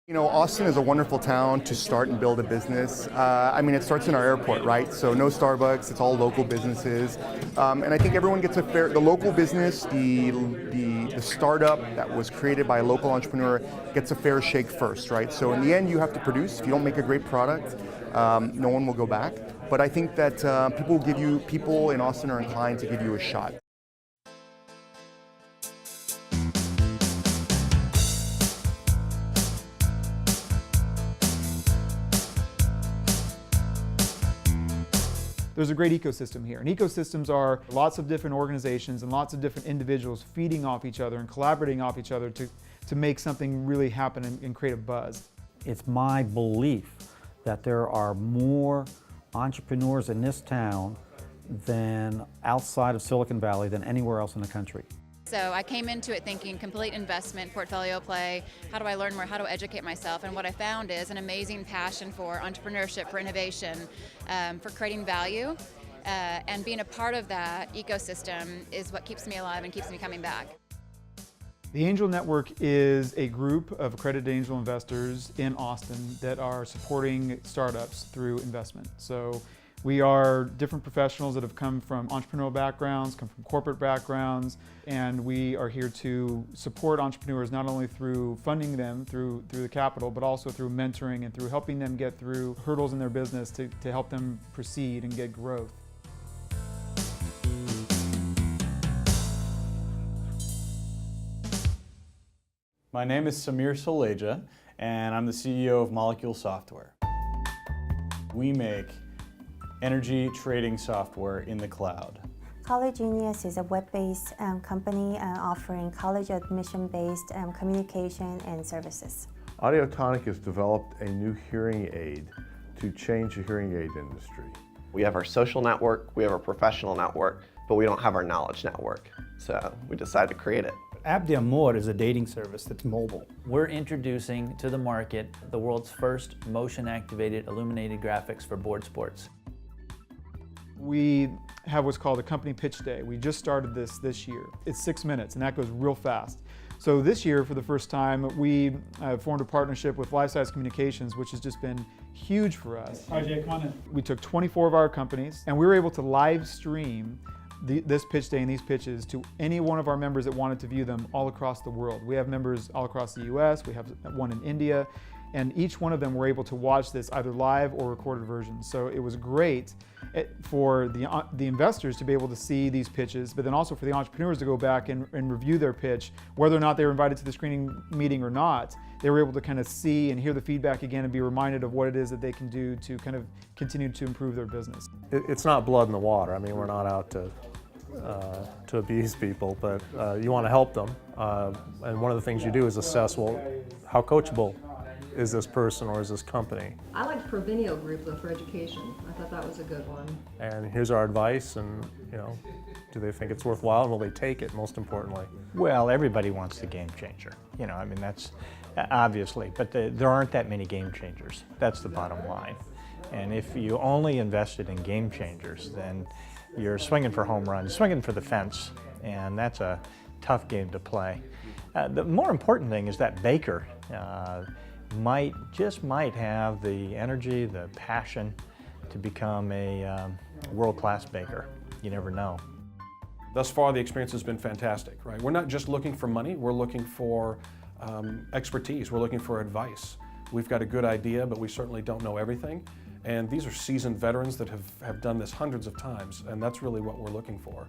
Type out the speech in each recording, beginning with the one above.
You know, Austin is a wonderful town to start and build a business. I mean, it starts in our airport, right? So no Starbucks, it's all local businesses. And I think everyone gets a fair, the local business, the startup that was created by a local entrepreneur gets a fair shake first, right? So in the end, you have to produce. If you don't make a great product, no one will go back. But I think that people in Austin are inclined to give you a shot. There's a great ecosystem here, and ecosystems are lots of different organizations and lots of different individuals feeding off each other and collaborating off each other to make something really happen and create a buzz. It's my belief that there are more entrepreneurs in this town than outside of Silicon Valley than anywhere else in the country. So I came into it thinking complete investment, portfolio play, how do I learn more, how do I educate myself, and what I found is an amazing passion for entrepreneurship, for innovation, for creating value, and being a part of that ecosystem is what keeps me alive and keeps me coming back. The Angel Network is a group of accredited angel investors in Austin that are supporting startups through investment. So we are different professionals that have come from entrepreneurial backgrounds, come from corporate backgrounds, and we are here to support entrepreneurs not only through funding them through the capital, but also through mentoring and through helping them get through hurdles in their business to help them proceed and get growth. My name is Samir Soleja, and I'm the CEO of Molecule Software. We make energy trading software in the cloud. College Genius is a web-based company offering college admission-based communication and services. Audiotonic has developed a new hearing aid to change the hearing aid industry. We have our social network, we have our professional network, but we don't have our knowledge network. So we decided to create it. App d'Amour is a dating service that's mobile. We're introducing to the market the world's first motion-activated illuminated graphics for board sports. We have what's called a company pitch day. We just started this year. It's 6 minutes, and that goes real fast. So this year, for the first time, we formed a partnership with Lifesize Communications, which has just been huge for us. We took 24 of our companies, and we were able to live stream this pitch day and these pitches to any one of our members that wanted to view them all across the world. We have members all across the US, we have one in India, and each one of them were able to watch this either live or recorded version. So it was great for the investors to be able to see these pitches, but then also for the entrepreneurs to go back and review their pitch, whether or not they were invited to the screening meeting or not. They were able to kind of see and hear the feedback again and be reminded of what it is that they can do to kind of continue to improve their business. It's not blood in the water. I mean, we're not out to abuse people, but you want to help them. And one of the things you do is assess, well, how coachable is this person or is this company? I liked Provenio Group though for education. I thought that was a good one. And here's our advice, and you know, do they think it's worthwhile, and will they take it, most importantly? Well, everybody wants the game changer. You know, I mean, that's obviously, but there aren't that many game changers. That's the bottom line. And if you only invested in game changers, then you're swinging for home runs, swinging for the fence, and that's a tough game to play. The more important thing is that Baker might have the energy, the passion to become a world-class baker. You never know. Thus far, the experience has been fantastic, right? We're not just looking for money, we're looking for expertise, we're looking for advice. We've got a good idea, but we certainly don't know everything. And these are seasoned veterans that have done this hundreds of times, and that's really what we're looking for.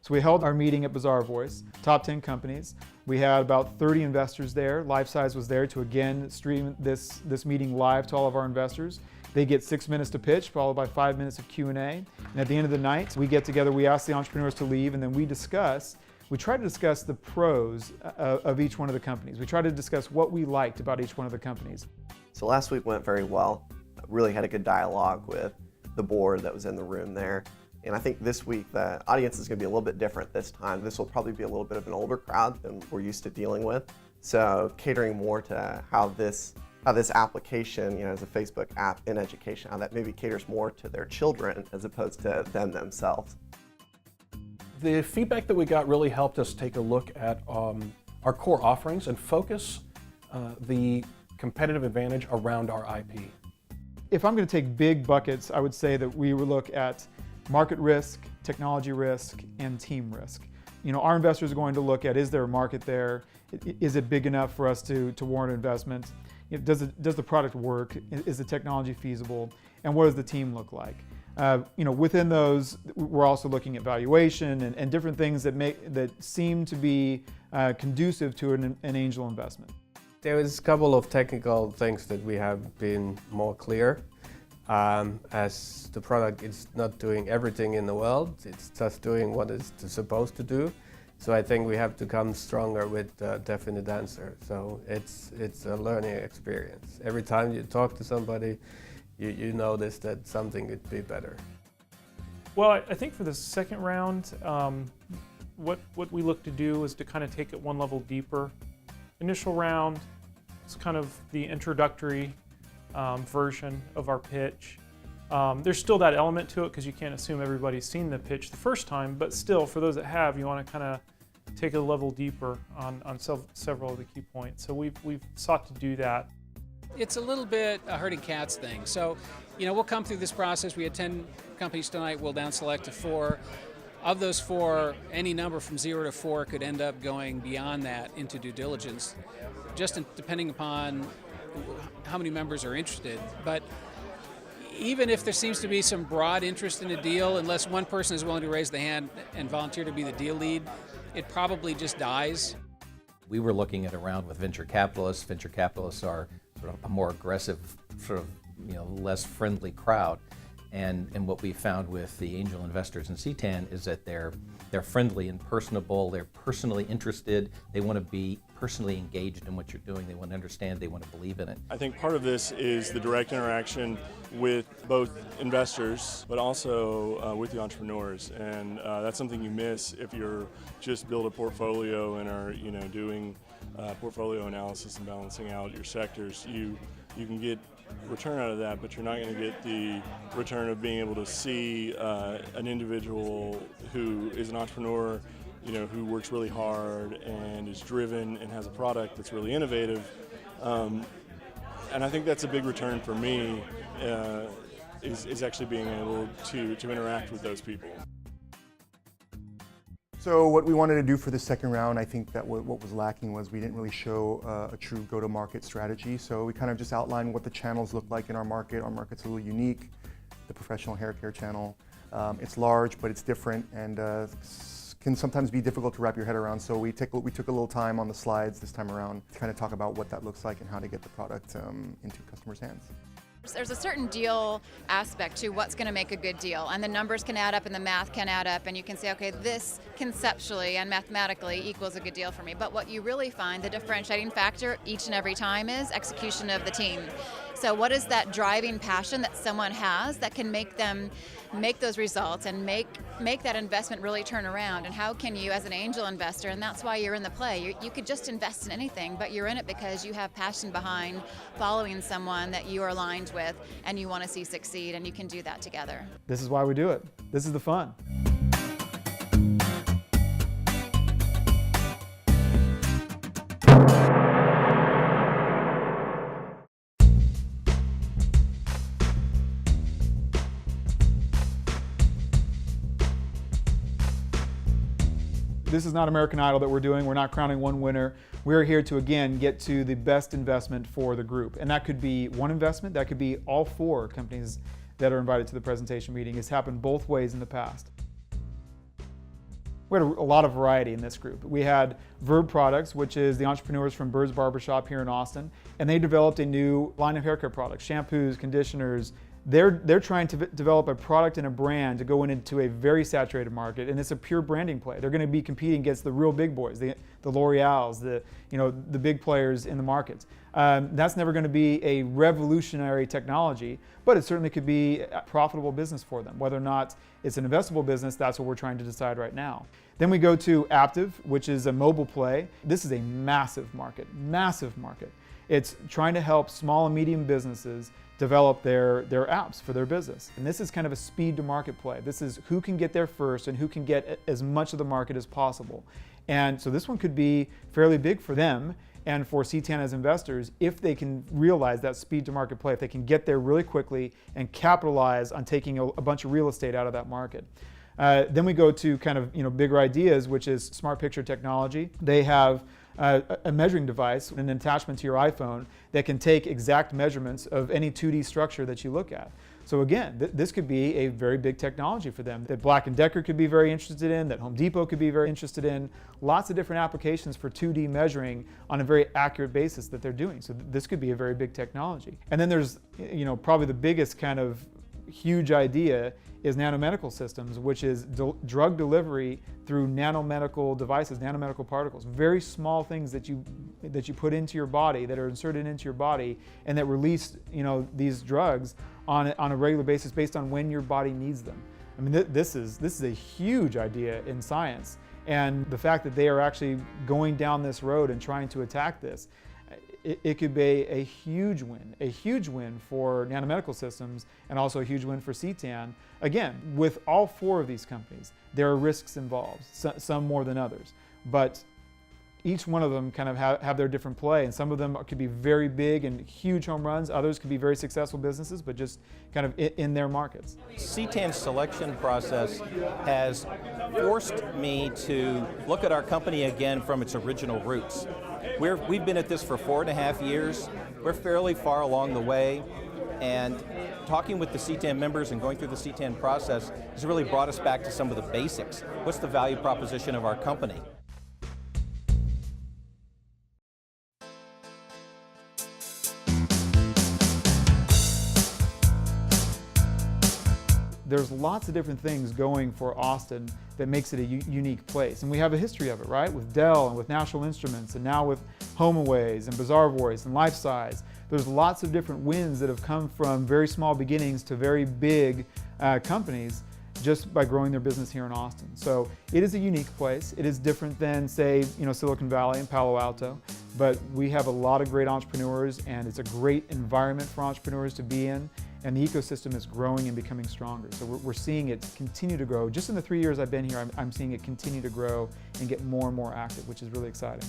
So we held our meeting at Bazaar Voice, top 10 companies. We had about 30 investors there. Lifesize was there to again stream this meeting live to all of our investors. They get 6 minutes to pitch, followed by 5 minutes of Q&A. And at the end of the night, we get together, we ask the entrepreneurs to leave, and then we try to discuss the pros of each one of the companies. We try to discuss what we liked about each one of the companies. So last week went very well. Really had a good dialogue with the board that was in the room there. And I think this week the audience is going to be a little bit different this time. This will probably be a little bit of an older crowd than we're used to dealing with. So catering more to how this application, as a Facebook app in education, how that maybe caters more to their children as opposed to them themselves. The feedback that we got really helped us take a look at our core offerings and focus the competitive advantage around our IP. If I'm going to take big buckets, I would say that we would look at market risk, technology risk, and team risk. Our investors are going to look at, is there a market there? Is it big enough for us to warrant investment? Does the product work? Is the technology feasible? And what does the team look like? Within those, we're also looking at valuation and different things that seem to be conducive to an angel investment. There is a couple of technical things that we have been more clear, as the product is not doing everything in the world, it's just doing what it's supposed to do. So I think we have to come stronger with a definite answer. So it's a learning experience. Every time you talk to somebody, you notice that something could be better. Well, I think for the second round, what we look to do is to kind of take it one level deeper. Initial round, it's kind of the introductory version of our pitch. There's still that element to it because you can't assume everybody's seen the pitch the first time, but still, for those that have, you want to kind of take it a level deeper on several of the key points. So we've sought to do that. It's a little bit a herding cats thing. So, we'll come through this process. We had 10 companies tonight. We'll down select to 4. Of those 4, any number from 0 to 4 could end up going beyond that into due diligence, just depending upon how many members are interested. But even if there seems to be some broad interest in a deal, unless one person is willing to raise the hand and volunteer to be the deal lead, it probably just dies. We were looking at a round with venture capitalists. Venture capitalists are sort of a more aggressive, less friendly crowd. And what we found with the angel investors in CTAN is that they're friendly and personable, they're personally interested, they want to be personally engaged in what you're doing, they want to understand, they want to believe in it. I think part of this is the direct interaction with both investors, but also with the entrepreneurs, and that's something you miss if you're just build a portfolio and are doing portfolio analysis and balancing out your sectors. You can get return out of that, but you're not going to get the return of being able to see an individual who is an entrepreneur, who works really hard and is driven and has a product that's really innovative. And I think that's a big return for me, is actually being able to interact with those people. So what we wanted to do for the second round, I think that what was lacking was we didn't really show a true go-to-market strategy. So we kind of just outlined what the channels look like in our market. Our market's a little unique, the professional hair care channel. It's large, but it's different and can sometimes be difficult to wrap your head around. So we took a little time on the slides this time around to kind of talk about what that looks like and how to get the product into customers' hands. There's a certain deal aspect to what's going to make a good deal, and the numbers can add up and the math can add up, and you can say, okay, this conceptually and mathematically equals a good deal for me. But what you really find, the differentiating factor each and every time, is execution of the team. So what is that driving passion that someone has that can make them make those results and make that investment really turn around? And how can you, as an angel investor, and that's why you're in the play, you could just invest in anything, but you're in it because you have passion behind following someone that you are aligned with and you want to see succeed, and you can do that together. This is why we do it. This is the fun. This is not American Idol that we're doing. We're not crowning one winner. We're here to, again, get to the best investment for the group. And that could be one investment. That could be all 4 companies that are invited to the presentation meeting. It's happened both ways in the past. We had a lot of variety in this group. We had Verb Products, which is the entrepreneurs from Bird's Barbershop here in Austin, and they developed a new line of hair care products, shampoos, conditioners, They're trying to develop a product and a brand to go into a very saturated market, and it's a pure branding play. They're going to be competing against the real big boys, the L'Oreals, the big players in the markets. That's never going to be a revolutionary technology, but it certainly could be a profitable business for them. Whether or not it's an investable business, that's what we're trying to decide right now. Then we go to Aptiv, which is a mobile play. This is a massive market, massive market. It's trying to help small and medium businesses develop their apps for their business. And this is kind of a speed to market play. This is who can get there first and who can get as much of the market as possible. And so this one could be fairly big for them and for CTAN as investors if they can realize that speed to market play, if they can get there really quickly and capitalize on taking a bunch of real estate out of that market. Then we go to kind of bigger ideas, which is smart picture technology. They have a measuring device, an attachment to your iPhone that can take exact measurements of any 2D structure that you look at. So again, this could be a very big technology for them that Black & Decker could be very interested in, that Home Depot could be very interested in. Lots of different applications for 2D measuring on a very accurate basis that they're doing. So this could be a very big technology. And then there's probably the biggest kind of huge idea is nanomedical systems, which is drug delivery through nanomedical devices, nanomedical particles, very small things that you put into your body, that are inserted into your body, and that release these drugs on a regular basis based on when your body needs them. I mean, this is a huge idea in science, and the fact that they are actually going down this road and trying to attack this, it could be a huge win for nanomedical systems, and also a huge win for CTAN. Again, with all four of these companies, there are risks involved, some more than others, but each one of them kind of have their different play, and some of them could be very big and huge home runs. Others could be very successful businesses, but just kind of in their markets. CTAN's selection process has forced me to look at our company again from its original roots. We've been at this for 4.5 years. We're fairly far along the way, and talking with the CTAN members and going through the CTAN process has really brought us back to some of the basics. What's the value proposition of our company? There's lots of different things going for Austin that makes it a unique place. And we have a history of it, right? With Dell and with National Instruments, and now with HomeAways and Bazaar Voice and Lifesize. There's lots of different wins that have come from very small beginnings to very big companies just by growing their business here in Austin. So it is a unique place. It is different than, say, Silicon Valley and Palo Alto, but we have a lot of great entrepreneurs, and it's a great environment for entrepreneurs to be in, and the ecosystem is growing and becoming stronger. So we're seeing it continue to grow. Just in the 3 years I've been here, I'm seeing it continue to grow and get more and more active, which is really exciting.